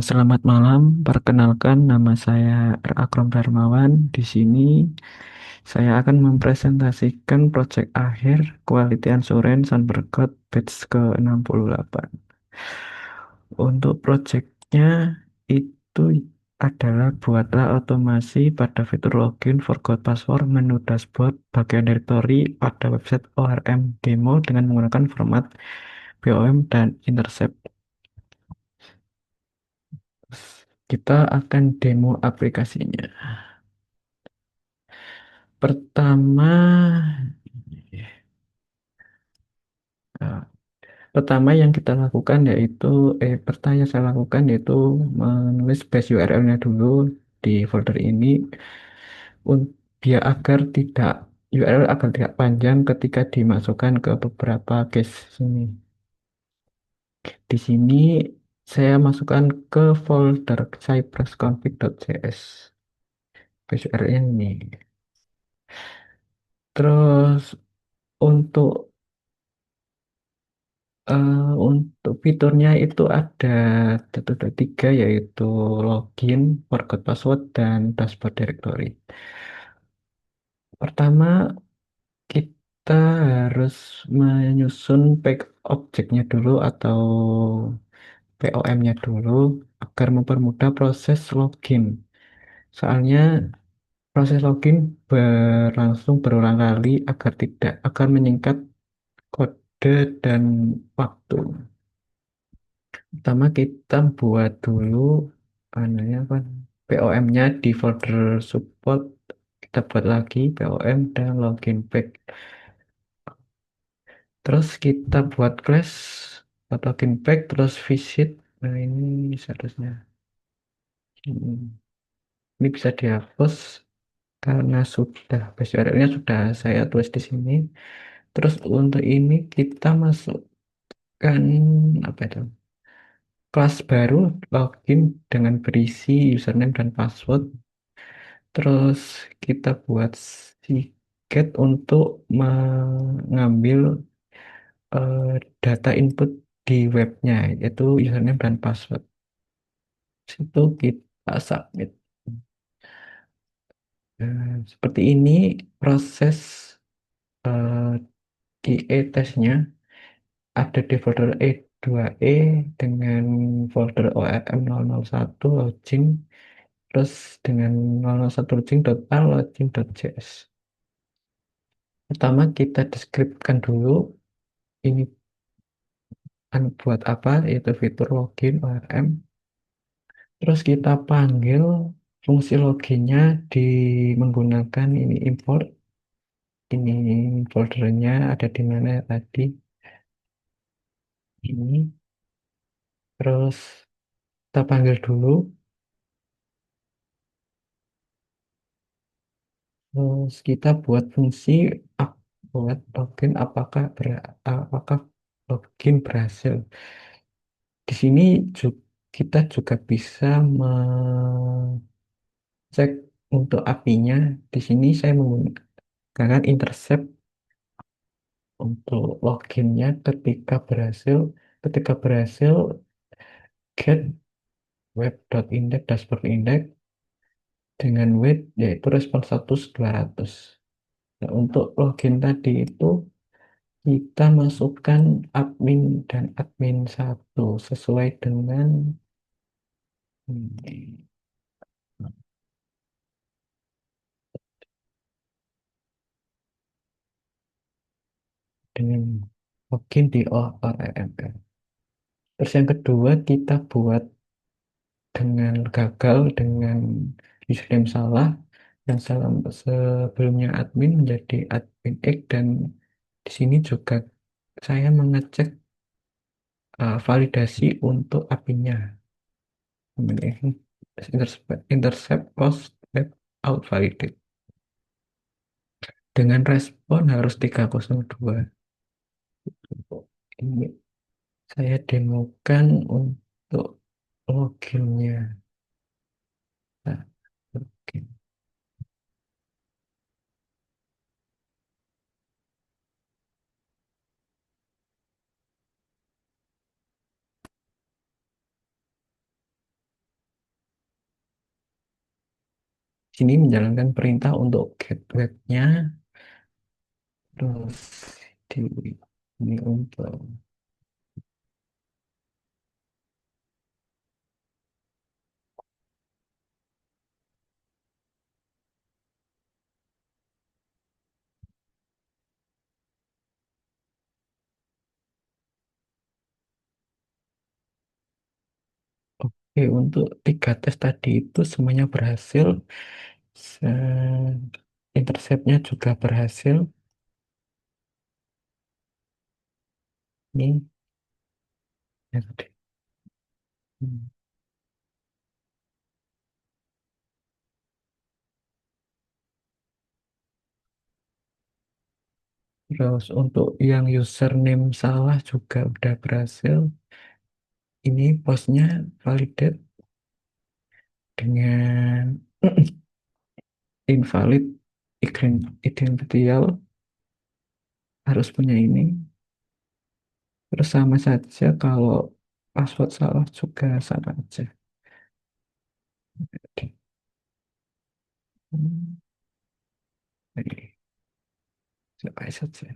Selamat malam, perkenalkan nama saya Akrom Darmawan. Di sini saya akan mempresentasikan proyek akhir Quality Assurance and Bergot batch ke-68. Untuk proyeknya itu adalah buatlah otomasi pada fitur login, forgot password, menu dashboard, bagian directory pada website ORM demo dengan menggunakan format BOM dan Intercept. Kita akan demo aplikasinya. Pertama, eh, pertama yang kita lakukan yaitu, pertama yang saya lakukan yaitu menulis base URL-nya dulu di folder ini, biar agar tidak URL agar tidak panjang ketika dimasukkan ke beberapa case ini. Di sini saya masukkan ke folder cypressconfig.js base URL ini. Terus untuk untuk fiturnya itu ada tiga yaitu login, forgot password, dan dashboard directory. Pertama, kita harus menyusun pack objeknya dulu atau POM-nya dulu agar mempermudah proses login. Soalnya proses login berlangsung berulang kali agar menyingkat kode dan waktu. Pertama kita buat dulu namanya apa? POM-nya di folder support, kita buat lagi POM dan login pack. Terus kita buat class buat login pack terus visit. Nah ini seharusnya ini bisa dihapus karena sudah base URL-nya sudah saya tulis di sini. Terus untuk ini kita masukkan apa itu? Kelas baru login dengan berisi username dan password. Terus kita buat tiket untuk mengambil eh, data input di webnya, yaitu username dan password. Itu kita submit. Seperti ini proses QA testnya. Ada di folder E2E dengan folder ORM001 login, terus dengan 001 login total login.js. Pertama kita deskripsikan dulu ini buat apa, yaitu fitur login ORM. Terus kita panggil fungsi loginnya di menggunakan ini import. Ini foldernya ada di mana ya tadi. Ini. Terus kita panggil dulu. Terus kita buat fungsi buat login apakah login berhasil. Di sini kita juga bisa cek untuk API-nya. Di sini saya menggunakan intercept untuk loginnya ketika berhasil get web.index dashboard index dengan weight yaitu respon status 200. Nah, untuk login tadi itu kita masukkan admin dan admin satu sesuai hmm, dengan login di ORML. Terus yang kedua kita buat dengan gagal dengan username salah yang sebelumnya admin menjadi admin X, dan di sini juga saya mengecek validasi untuk API-nya. Kemudian intercept post web out validate dengan respon harus 302. Ini saya demokan untuk loginnya. Nah, login. Sini menjalankan perintah untuk get webnya, terus di ini untuk oke, untuk tiga tes tadi itu semuanya berhasil. Se- Interceptnya juga berhasil. Ini ya tadi. Hmm. Terus untuk yang username salah juga udah berhasil. Ini postnya validate dengan invalid idential, harus punya ini. Terus sama saja kalau password salah juga sama aja. Oke. Hmm, Ini coba saja.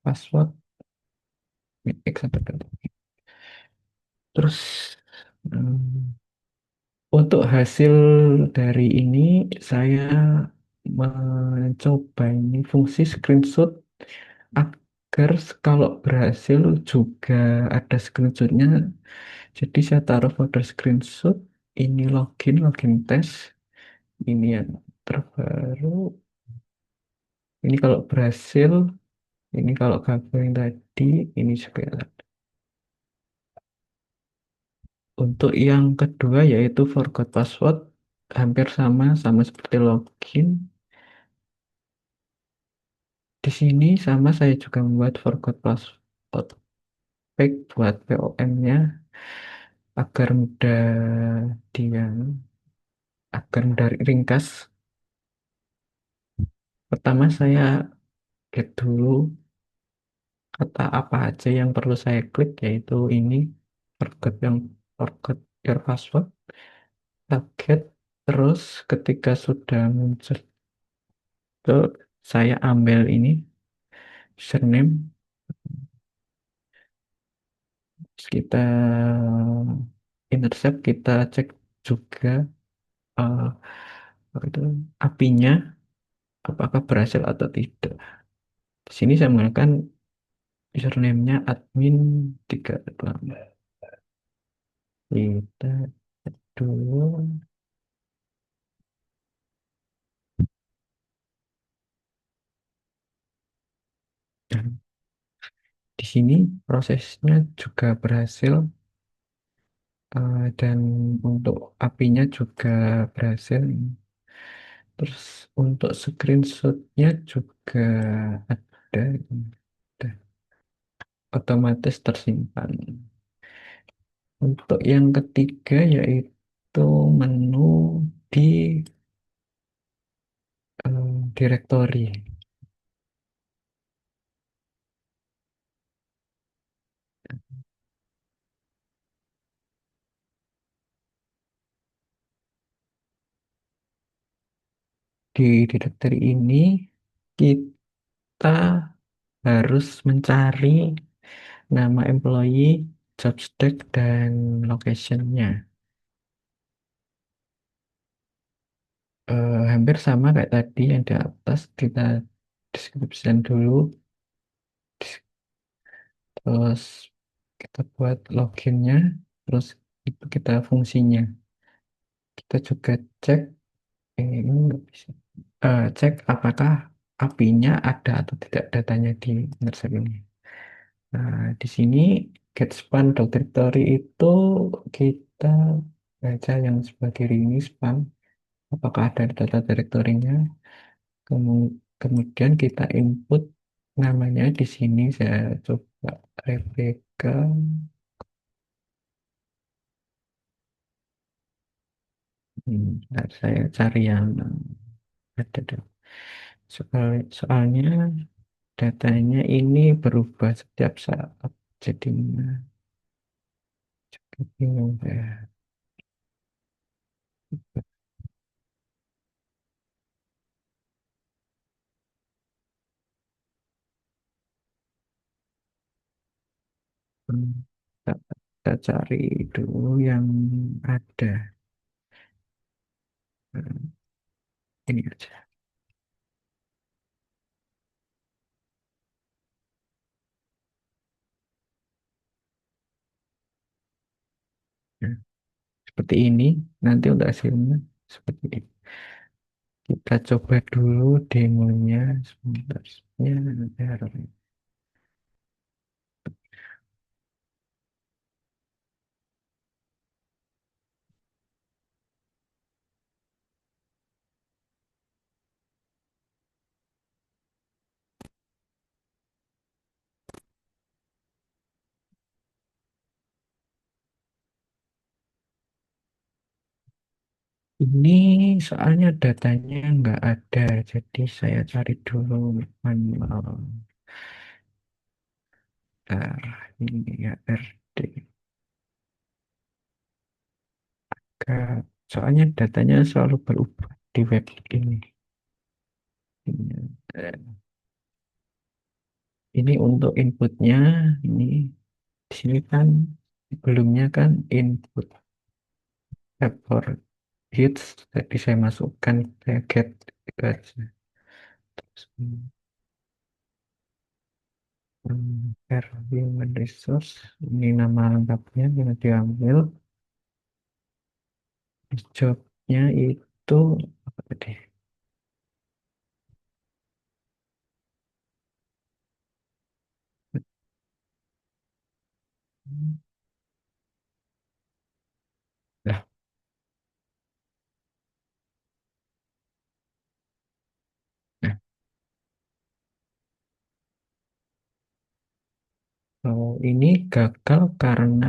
Password X sampai ke. Terus hmm, untuk hasil dari ini saya mencoba ini fungsi screenshot agar kalau berhasil juga ada screenshotnya. Jadi saya taruh folder screenshot, ini login tes, ini yang terbaru, ini kalau berhasil, ini kalau gagal yang tadi, ini juga. Untuk yang kedua yaitu forgot password, hampir sama seperti login. Di sini sama saya juga membuat forgot password back buat POM-nya agar dia mudah ringkas. Pertama saya get dulu kata apa aja yang perlu saya klik, yaitu ini forgot your password, target. Terus ketika sudah muncul itu saya ambil ini username. Terus kita intercept, kita cek juga eh, apa itu API-nya apakah berhasil atau tidak. Di sini saya menggunakan username-nya admin 38. Kita dulu. Dan di sini prosesnya juga berhasil, dan untuk API-nya juga berhasil. Terus untuk screenshotnya juga ada, ada otomatis tersimpan. Untuk yang ketiga yaitu menu di directory. Di directory ini kita harus mencari nama employee, job stack, dan location-nya. Hampir sama kayak tadi yang di atas, kita description dulu, terus kita buat loginnya, terus itu kita fungsinya. Kita juga cek, ini nggak bisa. Cek apakah API-nya ada atau tidak datanya di Intercept ini. Nah, di sini get span directory itu kita baca yang sebelah kiri ini spam, apakah ada data direktorinya. Kemudian kita input namanya di sini, saya coba Rebecca. Bentar, saya cari yang ada deh. Soalnya datanya ini berubah setiap saat, jadi bingung ya. Hmm, kita, kita cari dulu yang ada. Hmm, ini aja. Ya, seperti ini. Nanti untuk hasilnya seperti ini. Kita coba dulu demonya sebentar. Ya, nanti harus. Ini soalnya datanya nggak ada, jadi saya cari dulu manual. Ini ya RD. Soalnya datanya selalu berubah di web ini. Ini untuk inputnya, ini di sini kan sebelumnya kan input for hits, jadi saya masukkan saya get itu aja. Terus, per human resource, ini nama lengkapnya yang diambil. Jobnya itu apa tadi? Lah, nah, kalau ini gagal karena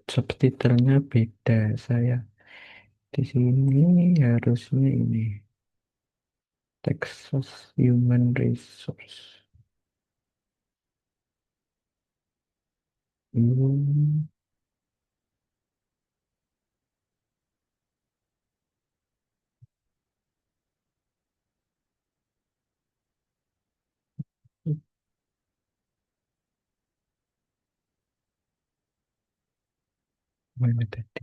job title-nya beda. Saya di sini harusnya ini Texas Human Resource. Hmm, mana tadi?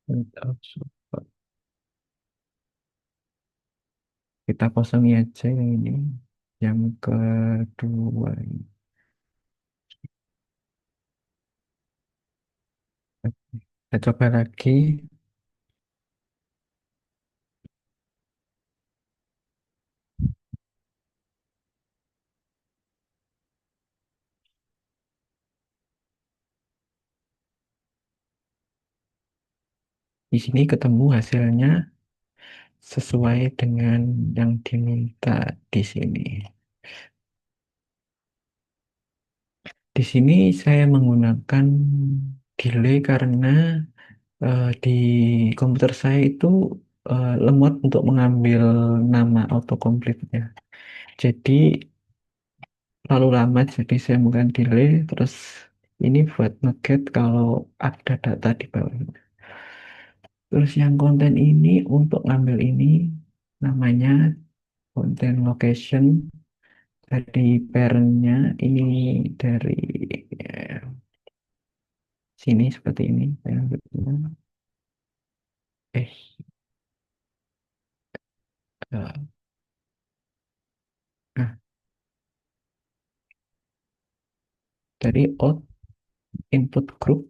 Without support. Kita kosongi aja yang ini. Yang kedua ini. Kita coba lagi. Di sini ketemu hasilnya sesuai dengan yang diminta di sini. Di sini saya menggunakan delay karena di komputer saya itu lemot untuk mengambil nama autocomplete-nya. Jadi lalu lama, jadi saya menggunakan delay. Terus ini buat ngeget kalau ada data di bawah. Terus yang konten ini untuk ngambil ini namanya konten location dari parentnya ini dari eh, sini seperti ini. Saya ambilnya. Eh, eh, nah, dari out input group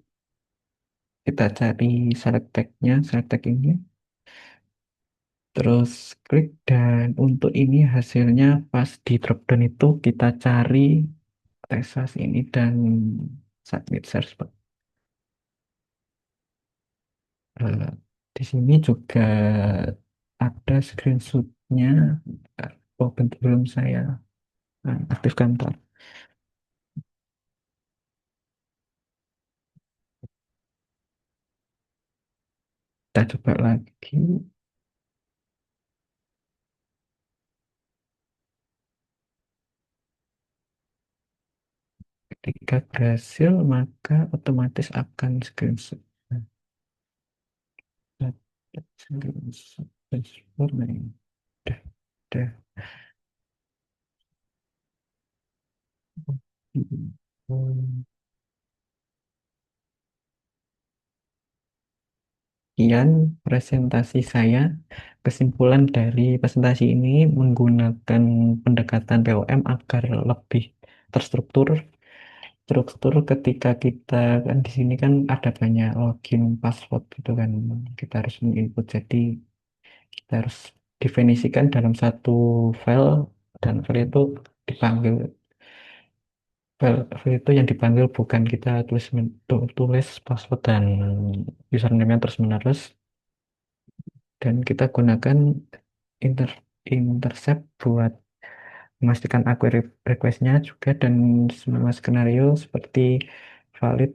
kita cari select tag-nya, select tag ini, terus klik dan untuk ini hasilnya pas di dropdown itu kita cari Texas ini dan submit search. Eh, di sini juga ada screenshotnya. Oh, belum saya aktifkan ntar. Kita coba lagi. Ketika berhasil, maka otomatis akan screenshot. Screenshot dashboard. Nah, ini. Udah, udah. sekian presentasi saya. Kesimpulan dari presentasi ini menggunakan pendekatan POM agar lebih terstruktur. Struktur ketika kita kan di sini kan ada banyak login password gitu kan. Kita harus menginput. Jadi kita harus definisikan dalam satu file dan file itu dipanggil file itu yang dipanggil bukan kita tulis password dan username terus menerus dan kita gunakan inter intercept buat memastikan akun requestnya juga dan semua skenario seperti valid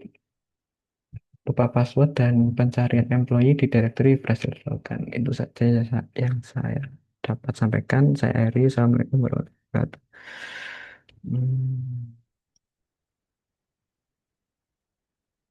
lupa password dan pencarian employee di directory berdasarkan itu saja yang saya dapat sampaikan. Saya Eri, Assalamualaikum warahmatullahi wabarakatuh. Hmm.